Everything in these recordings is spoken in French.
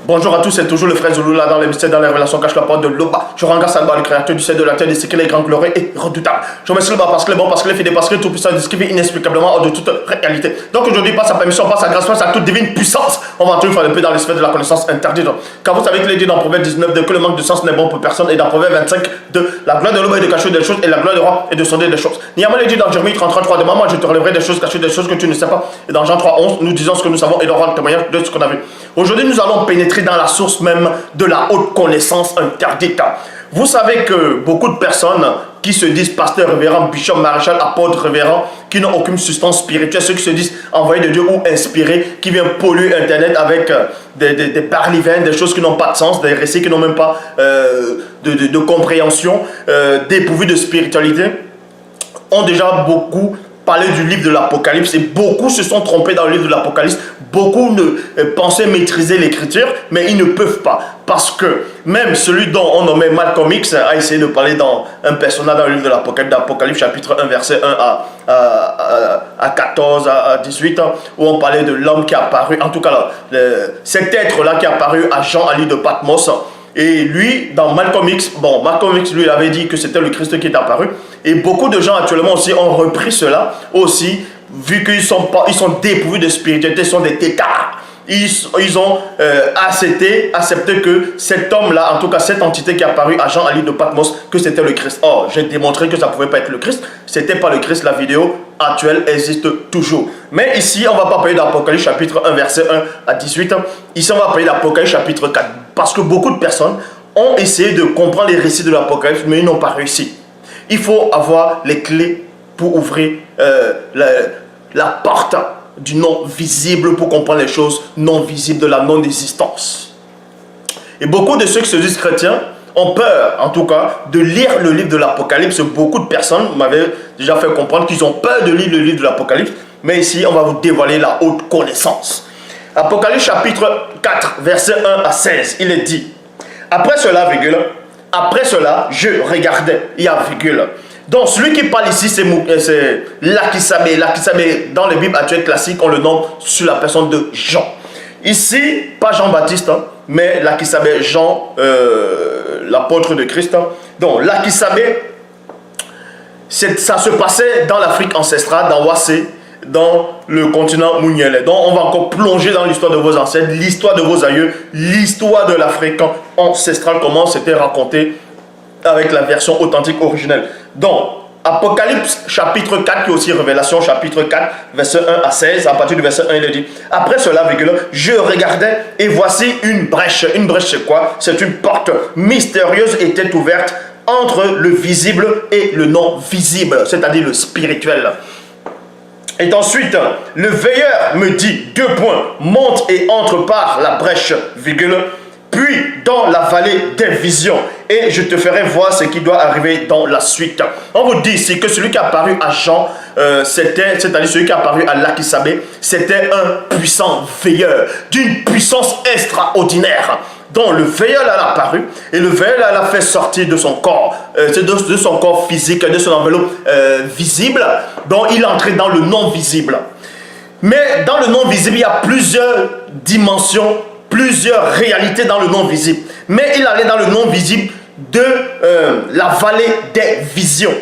Bonjour à tous, c'est toujours le frère Zulu là dans les mystères, dans les relations, cache la porte de l'Oba. Je rends grâce à le créateur du ciel, de la terre, de ce qu'il est grand, glorieux et redoutable. Je remercie le bas parce qu'il est bon, parce qu'il est fidèle, parce qu'il est tout puissant, de ce qui vit inexplicablement hors de toute réalité. Donc aujourd'hui, par sa permission, par sa grâce, par sa toute divine puissance, on va entrer une fois de plus dans les sphères de la connaissance interdite. Car vous savez qu'il est dit dans Proverbe 19 que le manque de sens n'est bon pour personne, et dans Proverbe 25 la gloire de l'homme est de cacher des choses et la gloire du roi est de sonder des choses. Niaman est dit dans Jérémie 33 de maman, je te relèverai des choses cachées, des choses que tu ne sais pas. Et dans Jean 3:11, nous disons ce que nous savons et nous rendons témoignage de ce qu'on a vu. Aujourd'hui, nous allons pénétrer dans la source même de la haute connaissance interdite. Vous savez que beaucoup de personnes qui se disent pasteur, révérend, bishop, maréchal, apôtre, révérend, qui n'ont aucune substance spirituelle, ceux qui se disent envoyés de Dieu ou inspirés, qui viennent polluer Internet avec des parlivins, des choses qui n'ont pas de sens, des récits qui n'ont même pas de compréhension, dépourvus de spiritualité, ont déjà beaucoup parlé du livre de l'Apocalypse et beaucoup se sont trompés dans le livre de l'Apocalypse. Beaucoup ne pensaient maîtriser l'écriture, mais ils ne peuvent pas. Parce que même celui dont on nommait Malcolm X a essayé de parler dans un personnage dans le livre de l'Apocalypse, chapitre 1, verset 1 à 14, à 18, où on parlait de l'homme qui est apparu, en tout cas là, cet être-là qui est apparu à Jean à l'île de Patmos. Et lui, dans Malcolm X, Malcolm X lui avait dit que c'était le Christ qui est apparu. Et beaucoup de gens actuellement aussi ont repris cela aussi, vu qu'ils sont dépourvus de spiritualité, ils sont des têtards. Ils ont accepté que cet homme-là, en tout cas cette entité qui est apparue à Jean à l'île de Patmos, que c'était le Christ. Or, j'ai démontré que ça ne pouvait pas être le Christ. C'était pas le Christ. La vidéo actuelle existe toujours. Mais ici, on ne va pas parler d'Apocalypse chapitre 1, verset 1 à 18. Ici, on va parler d'Apocalypse chapitre 4. Parce que beaucoup de personnes ont essayé de comprendre les récits de l'Apocalypse, mais ils n'ont pas réussi. Il faut avoir les clés pour ouvrir la porte du non visible pour comprendre les choses non visibles de la non-existence. Et beaucoup de ceux qui se disent chrétiens ont peur, en tout cas, de lire le livre de l'Apocalypse. Beaucoup de personnes m'avaient déjà fait comprendre qu'ils ont peur de lire le livre de l'Apocalypse. Mais ici, on va vous dévoiler la haute connaissance. Apocalypse chapitre 4, verset 1 à 16, il est dit: après cela, virgule, après cela, je regardais, il y a virgule. Donc, celui qui parle ici, c'est Lakisame. Lakisame, dans les Bibles actuelles classiques, on le nomme sur la personne de Jean. Ici, pas Jean-Baptiste, mais Lakisame, Jean, l'apôtre de Christ. Donc, Lakisame, ça se passait dans l'Afrique ancestrale, dans Wassé, dans le continent Mounielé. Donc, on va encore plonger dans l'histoire de vos ancêtres, l'histoire de vos aïeux, l'histoire de l'Afrique ancestrale, comment c'était raconté avec la version authentique originelle. Donc, Apocalypse chapitre 4, qui est aussi Révélation chapitre 4, verset 1 à 16, à partir du verset 1, il est dit: après cela, virgule, je regardais et voici une brèche. Une brèche, c'est quoi? C'est une porte mystérieuse était ouverte entre le visible et le non visible, c'est-à-dire le spirituel. Et ensuite, le veilleur me dit, monte et entre par la brèche, virgule, puis dans la vallée des visions, et je te ferai voir ce qui doit arriver dans la suite. On vous dit ici que celui qui est apparu à Jean, c'est-à-dire celui qui est apparu à Lakisame, c'était un puissant veilleur, d'une puissance extraordinaire. Donc le veilleur l'a apparu, et le veilleur l'a fait sortir de son corps, de son corps physique, de son enveloppe visible, dont il est entré dans le non visible. Mais dans le non visible, il y a plusieurs dimensions, plusieurs réalités dans le non visible. Mais il allait dans le non visible de la vallée des visions.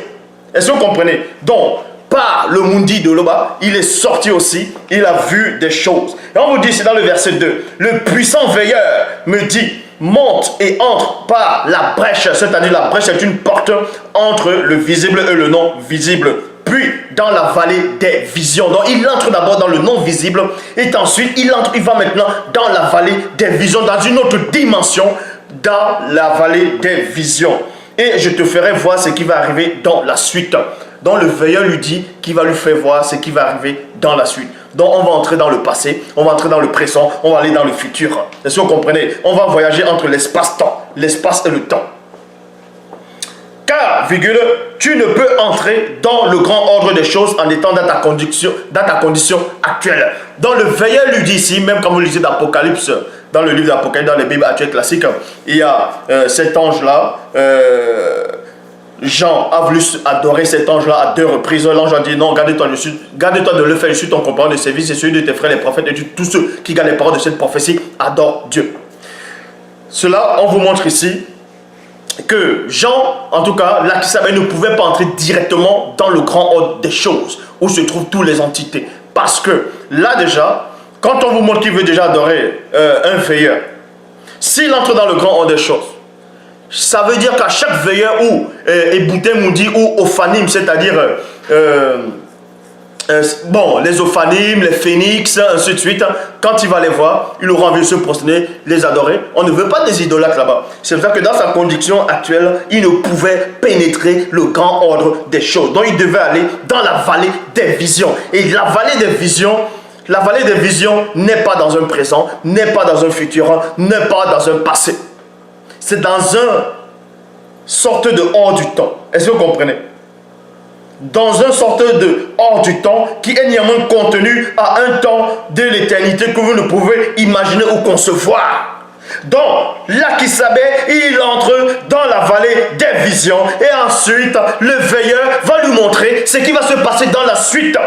Est-ce que vous comprenez? Donc, par le Mundi de Loba, il est sorti aussi, il a vu des choses. Et on vous dit, c'est dans le verset 2, le puissant veilleur me dit, monte et entre par la brèche, c'est-à-dire la brèche est une porte entre le visible et le non visible. Puis dans la vallée des visions. Donc il entre d'abord dans le non visible et ensuite il va maintenant dans la vallée des visions, dans une autre dimension, dans la vallée des visions. Et je te ferai voir ce qui va arriver dans la suite. Donc le veilleur lui dit qu'il va lui faire voir ce qui va arriver dans la suite. Donc on va entrer dans le passé, on va entrer dans le présent, on va aller dans le futur. Est-ce que vous comprenez? On va voyager entre l'espace-temps, l'espace et le temps. Car, virgule, tu ne peux entrer dans le grand ordre des choses en étant dans ta condition actuelle. Donc le veilleur lui dit ici, même quand vous lisez d'Apocalypse, dans le livre d'Apocalypse, dans les Bibles actuelles classiques, il y a cet ange-là, Jean a voulu adorer cet ange-là à 2 reprises. L'ange a dit non, garde-toi de le faire, je suis ton compagnon de service et celui de tes frères les prophètes et de tous ceux qui gardent les paroles de cette prophétie, adore Dieu. Cela, on vous montre ici que Jean, en tout cas, Lakisame ne pouvait pas entrer directement dans le grand ordre des choses, où se trouvent toutes les entités. Parce que là déjà, quand on vous montre qu'il veut déjà adorer un veilleur, s'il entre dans le grand ordre des choses, ça veut dire qu'à chaque veilleur ou Ebouté Moudi ou Ophanim, c'est-à-dire les Ophanimes, les Phénix, ainsi de suite, quand il va les voir, il aura envie de se prosterner, les adorer. On ne veut pas des idolâtres là-bas. C'est pour ça que dans sa condition actuelle, il ne pouvait pénétrer le grand ordre des choses. Donc il devait aller dans la vallée des visions. Et la vallée des visions n'est pas dans un présent, n'est pas dans un futur, n'est pas dans un passé. C'est dans un sorte de hors du temps. Est-ce que vous comprenez? Dans un sorte de hors du temps qui est néanmoins contenu à un temps de l'éternité que vous ne pouvez imaginer ou concevoir. Donc, Lakisame, il entre dans la vallée des visions et ensuite le veilleur va lui montrer ce qui va se passer dans la suite.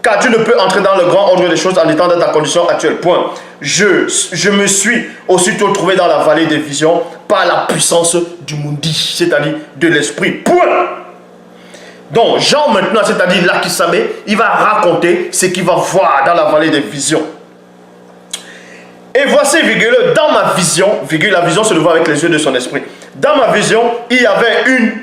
Car tu ne peux entrer dans le grand ordre des choses en étant dans ta condition actuelle. Point. Je me suis aussitôt trouvé dans la vallée des visions par la puissance du Mundi, c'est-à-dire de l'esprit. Point. Donc Jean maintenant, c'est-à-dire Lakisame, il va raconter ce qu'il va voir dans la vallée des visions. Et voici, virgule, dans ma vision, virgule, la vision se le voit avec les yeux de son esprit. Dans ma vision, il y avait une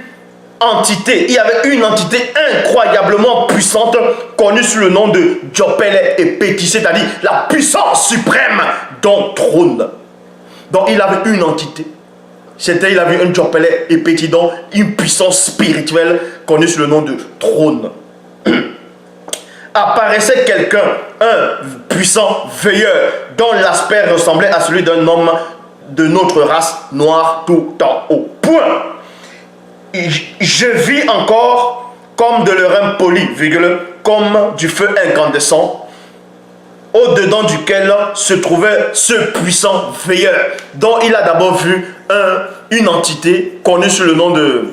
entité incroyablement puissante, connue sous le nom de Djopele et Peti, c'est-à-dire la puissance suprême d'un trône. Donc il avait une entité. Il avait un Djopele et Peti, donc une puissance spirituelle connue sous le nom de trône. Apparaissait quelqu'un, un puissant veilleur, dont l'aspect ressemblait à celui d'un homme de notre race, noir tout en haut. Point. Je vis encore comme de l'airain poli, virgule, comme du feu incandescent, au-dedans duquel se trouvait ce puissant veilleur, dont il a d'abord vu une entité connue sous le nom de...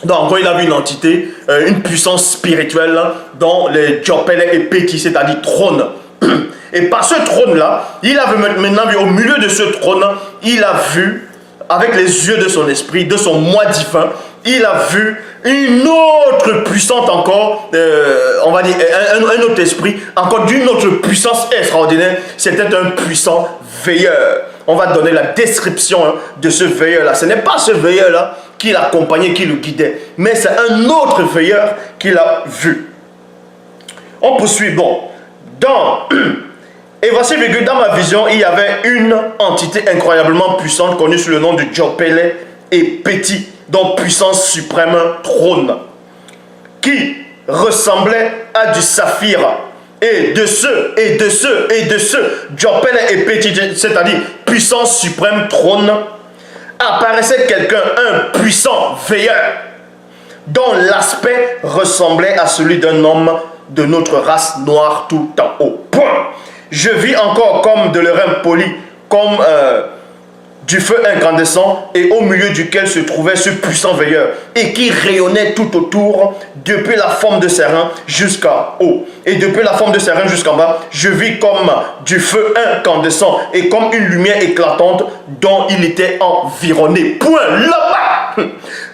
Donc, il a vu une entité, une puissance spirituelle, dont les Djopele et Peti, c'est-à-dire trône. Et par ce trône-là, il avait maintenant vu, au milieu de ce trône, il a vu, avec les yeux de son esprit, de son moi divin, il a vu une autre puissante encore, on va dire un autre esprit, encore d'une autre puissance extraordinaire. C'était un puissant veilleur. On va donner la description de ce veilleur-là. Ce n'est pas ce veilleur-là qui l'accompagnait, qui le guidait, mais c'est un autre veilleur qu'il a vu. On poursuit. Bon, et voici, dans ma vision, il y avait une entité incroyablement puissante connue sous le nom de Djopele et Peti, dont puissance suprême trône, qui ressemblait à du saphir. Et de ce, Djopele et Peti, c'est-à-dire puissance suprême trône, apparaissait quelqu'un, un puissant veilleur, dont l'aspect ressemblait à celui d'un homme de notre race noire tout en haut. Point. Je vis encore comme de l'airain poli, comme du feu incandescent, et au milieu duquel se trouvait ce puissant veilleur, et qui rayonnait tout autour, depuis la forme de ses reins jusqu'à haut. Et depuis la forme de ses reins jusqu'en bas, je vis comme du feu incandescent, et comme une lumière éclatante dont il était environné. Point. Là-bas.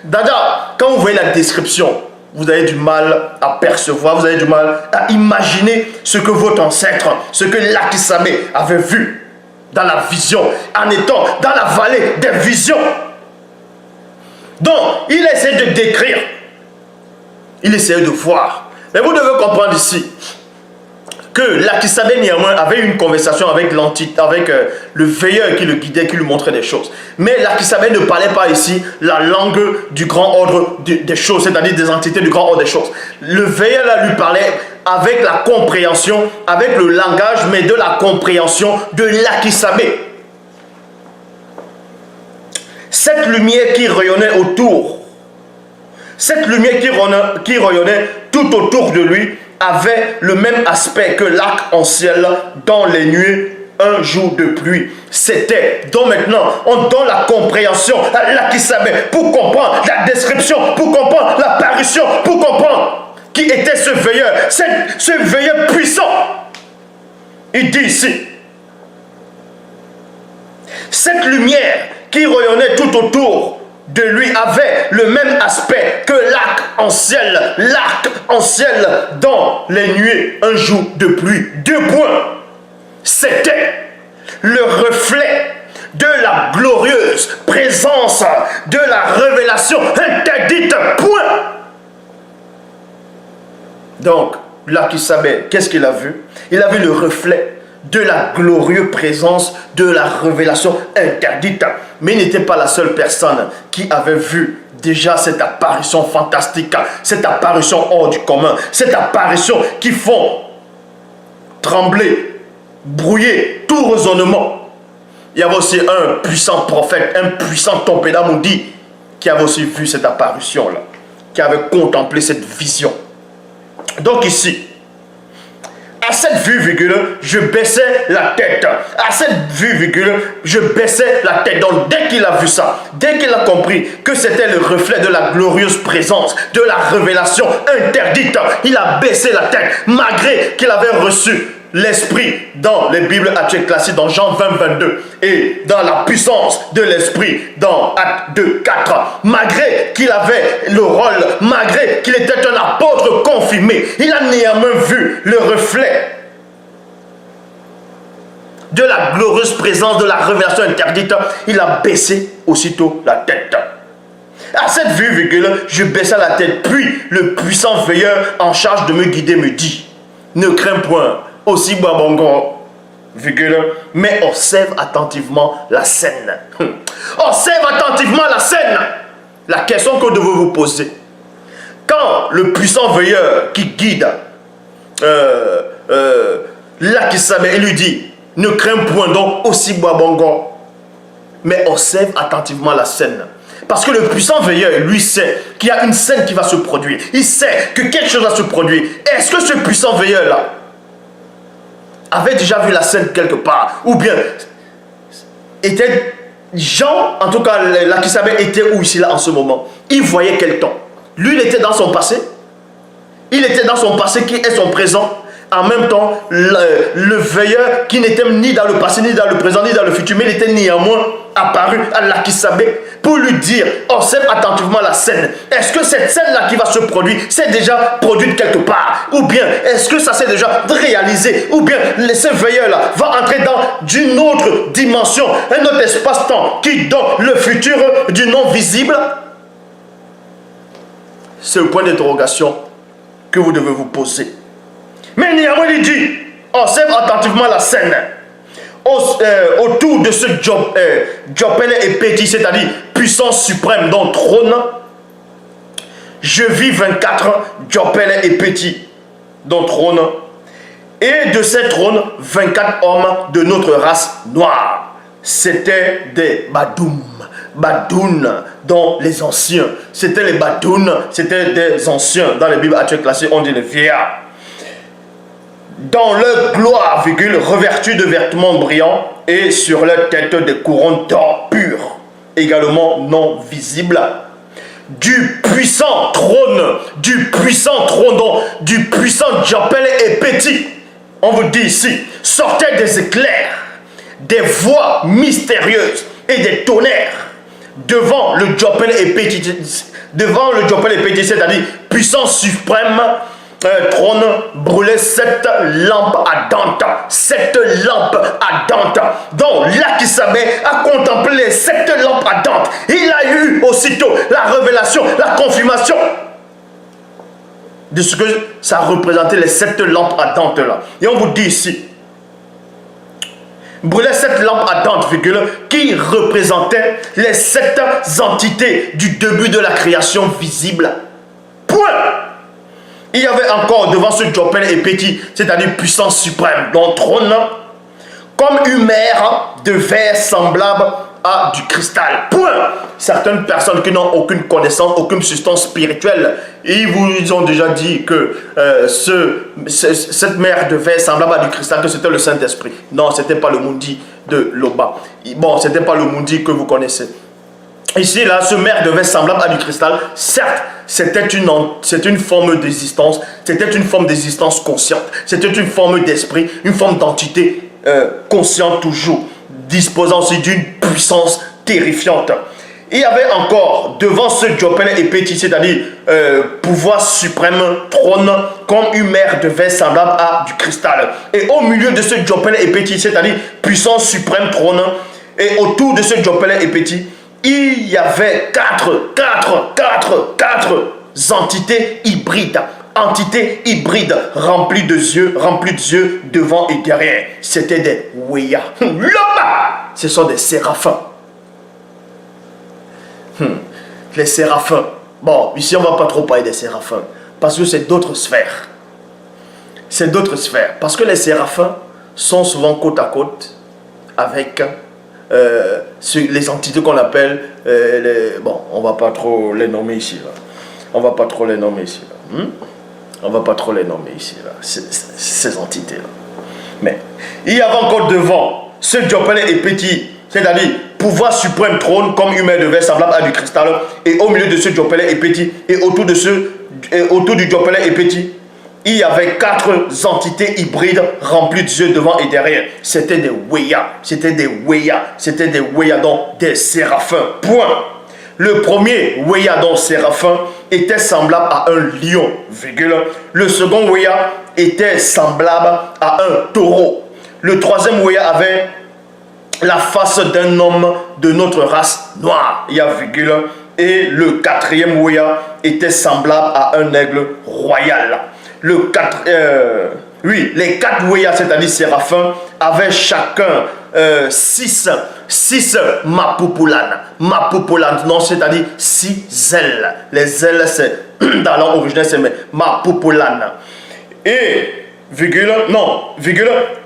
D'ailleurs, quand vous voyez la description, vous avez du mal à percevoir, vous avez du mal à imaginer ce que votre ancêtre, ce que Lakisame avait vu dans la vision, en étant dans la vallée des visions. Donc, il essaie de décrire, il essaie de voir. Mais vous devez comprendre ici que Lakisame néanmoins avait une conversation avec le veilleur qui le guidait, qui lui montrait des choses. Mais Lakisame ne parlait pas ici la langue du grand ordre des choses, c'est-à-dire des entités du grand ordre des choses. Le veilleur là lui parlait avec la compréhension, avec le langage, mais de la compréhension de Lakisame. Cette lumière qui rayonnait autour, cette lumière qui rayonnait tout autour de lui, avait le même aspect que l'arc-en-ciel dans les nuées un jour de pluie. C'était, donc maintenant, on donne la compréhension à Lakisame pour comprendre la description, pour comprendre l'apparition, pour comprendre qui était ce veilleur, ce veilleur puissant. Il dit ici, Cette lumière qui rayonnait tout autour de lui avait le même aspect que l'arc-en-ciel dans les nuées un jour de pluie. 2 points. C'était le reflet de la glorieuse présence de la révélation interdite. Point. Donc, là qui savait, qu'est-ce qu'il a vu? Il a vu le reflet de la glorieuse présence de la révélation interdite. Mais il n'était pas la seule personne qui avait vu déjà cette apparition fantastique, cette apparition hors du commun, cette apparition qui font trembler, brouiller tout raisonnement. Il y avait aussi un puissant prophète, un puissant Tompéda Moudi qui avait aussi vu cette apparition-là, qui avait contemplé cette vision. Donc ici, à cette vue, je baissais la tête. À cette vue, je baissais la tête. Donc dès qu'il a vu ça, dès qu'il a compris que c'était le reflet de la glorieuse présence, de la révélation interdite, il a baissé la tête, malgré qu'il avait reçu l'esprit dans les Bibles actuelles classiques, dans Jean 20, 22, et dans la puissance de l'esprit dans Acte 2, 4. Malgré qu'il avait le rôle, malgré qu'il était un apôtre confirmé, il a néanmoins vu le reflet de la glorieuse présence de la révélation interdite. Il a baissé aussitôt la tête. À cette vue, je baissai la tête, puis le puissant veilleur en charge de me guider me dit: ne crains point, aussi Babongo, mais observe attentivement la scène. Observe attentivement la scène. La question que devez vous poser, quand le puissant veilleur qui guide là qui savait, il lui dit: ne crains point, donc aussi Babongo, mais observe attentivement la scène. Parce que le puissant veilleur, lui, sait qu'il y a une scène qui va se produire. Il sait que quelque chose va se produire. Est-ce que ce puissant veilleur-là avait déjà vu la scène quelque part? Ou bien, était Jean, en tout cas, là qui savait, était où ici, là, en ce moment? Il voyait quel temps? Lui, il était dans son passé. Il était dans son passé qui est son présent. En même temps, le veilleur qui n'était ni dans le passé, ni dans le présent, ni dans le futur, mais il était néanmoins apparu à Lakisabé pour lui dire: observe attentivement la scène. Est-ce que cette scène-là qui va se produire s'est déjà produite quelque part? Ou bien, est-ce que ça s'est déjà réalisé? Ou bien, ce veilleur-là va entrer dans une autre dimension, un autre espace-temps qui donne le futur du non visible? C'est le point d'interrogation que vous devez vous poser. Mais néanmoins, il dit: observe attentivement la scène. Autour de ce Jopel et Petit, c'est-à-dire puissance suprême dont trône, je vis 24 Jopel et Petit dont trône, et de ces trônes 24 hommes de notre race noire. C'était des Badoun, dont les anciens. C'était les Badoun, c'était des anciens. Dans les Bibles actuelles classées, on dit les vieillards. Dans leur gloire, revêtus de vêtements brillants, et sur leur tête des couronnes d'or pur, également non visibles. Du puissant trône, du puissant Jopel et Petit, on vous dit ici, sortaient des éclairs, des voix mystérieuses et des tonnerres devant le Jopel et Petit, c'est-à-dire puissance suprême. Trône brûlait 7 lampes ardentes. 7 lampes ardentes. Donc là qui savait a contemplé les 7 lampes ardentes. Il a eu aussitôt la révélation, la confirmation de ce que ça représentait, les 7 lampes ardentes là. Et on vous dit ici, brûlait 7 lampes ardentes, qui représentaient les 7 entités du début de la création visible. Point. Il y avait encore devant ce Jopel et Petit, c'est-à-dire puissance suprême, dont trône, comme une mer de verre semblable à du cristal. Point. Certaines personnes qui n'ont aucune connaissance, aucune substance spirituelle, ils vous ont déjà dit que cette mer de verre semblable à du cristal, que c'était le Saint-Esprit. Non, ce n'était pas le Mundi de Loba. Bon, ce n'était pas le Mundi que vous connaissez. Ici, là, ce mer de verre semblable à du cristal, certes, c'était une forme d'existence, c'était une forme d'existence consciente, c'était une forme d'esprit, une forme d'entité consciente toujours. disposant aussi d'une puissance terrifiante. Il y avait encore devant ce Diopèle et petit, c'est-à-dire pouvoir suprême, trône, comme une mer de verre semblable à du cristal. Et au milieu de ce Diopèle et petit, c'est-à-dire puissance suprême, trône, et autour de ce Diopèle et petit, il y avait quatre entités hybrides. Entités hybrides remplies de yeux devant et derrière. C'était des Weya. Ce sont des séraphins. Les séraphins. Bon, ici on ne va pas trop parler des séraphins. Parce que c'est d'autres sphères. C'est d'autres sphères. Parce que les séraphins sont souvent côte à côte avec les entités qu'on appelle bon, on ne va pas trop les nommer ici. Là. On ne va pas trop les nommer ici. Là. On ne va pas trop les nommer ici. Là. Ces entités-là. Mais il y avait encore devant ce Diopèle est petit, c'est-à-dire pouvoir suprême trône comme une mer de verre semblable à du cristal, et au milieu de ce Diopèle est petit, et autour du Diopèle est petit, il y avait quatre entités hybrides remplies de yeux devant et derrière. C'était des Weya, c'était des Weya, donc des séraphins. Point. Le premier Weya, donc séraphin, était semblable à un lion, virgule. Le second Weya était semblable à un taureau. Le troisième Weya avait la face d'un homme de notre race noire, il y a virgule. Et le quatrième Weya était semblable à un aigle royal. Les quatre Weya, c'est-à-dire séraphins, avaient chacun six Mapupulan. Mapupulan, non, c'est-à-dire 6 ailes. Les ailes, c'est dans l'ordre original, c'est Mapupulan. Et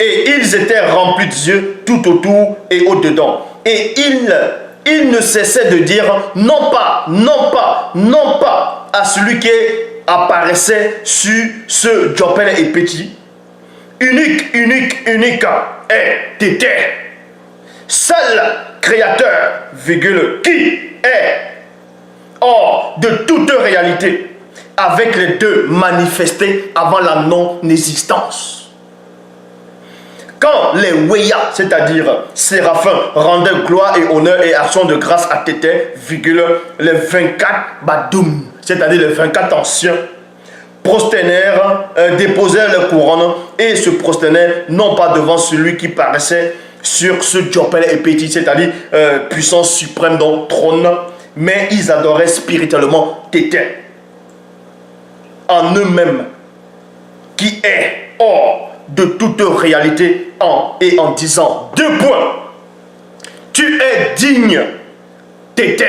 et ils étaient remplis d'yeux tout autour et au-dedans. Et ils ne cessaient de dire non pas à celui qui apparaissait sur ce Diopèle et petit. Unique est Tété. Seul créateur, virgule, qui est hors de toute réalité, avec les deux manifestés avant la non-existence. Quand les Weya, c'est-à-dire séraphins, rendaient gloire et honneur et action de grâce à Tété, virgule, les 24 Badoum, c'est-à-dire les 24 anciens, prosternèrent, déposèrent leur couronne et se prosternèrent non pas devant celui qui paraissait sur ce Diopèle et petit, c'est-à-dire puissance suprême dans trône, mais ils adoraient spirituellement Tété en eux-mêmes, qui est hors de toute réalité, en disant 2 points. Tu es digne, Tété,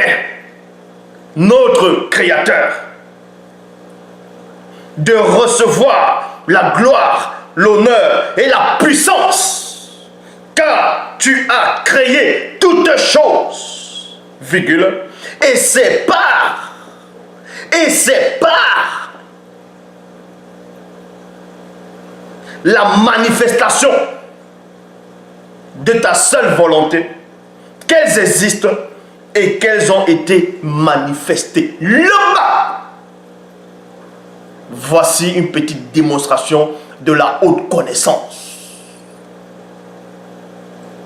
notre Créateur, de recevoir la gloire, l'honneur et la puissance, car tu as créé toutes choses, virgule, et c'est par la manifestation de ta seule volonté qu'elles existent et qu'elles ont été manifestées. Là-bas, voici une petite démonstration de la haute connaissance.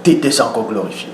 Tété s'est encore glorifié.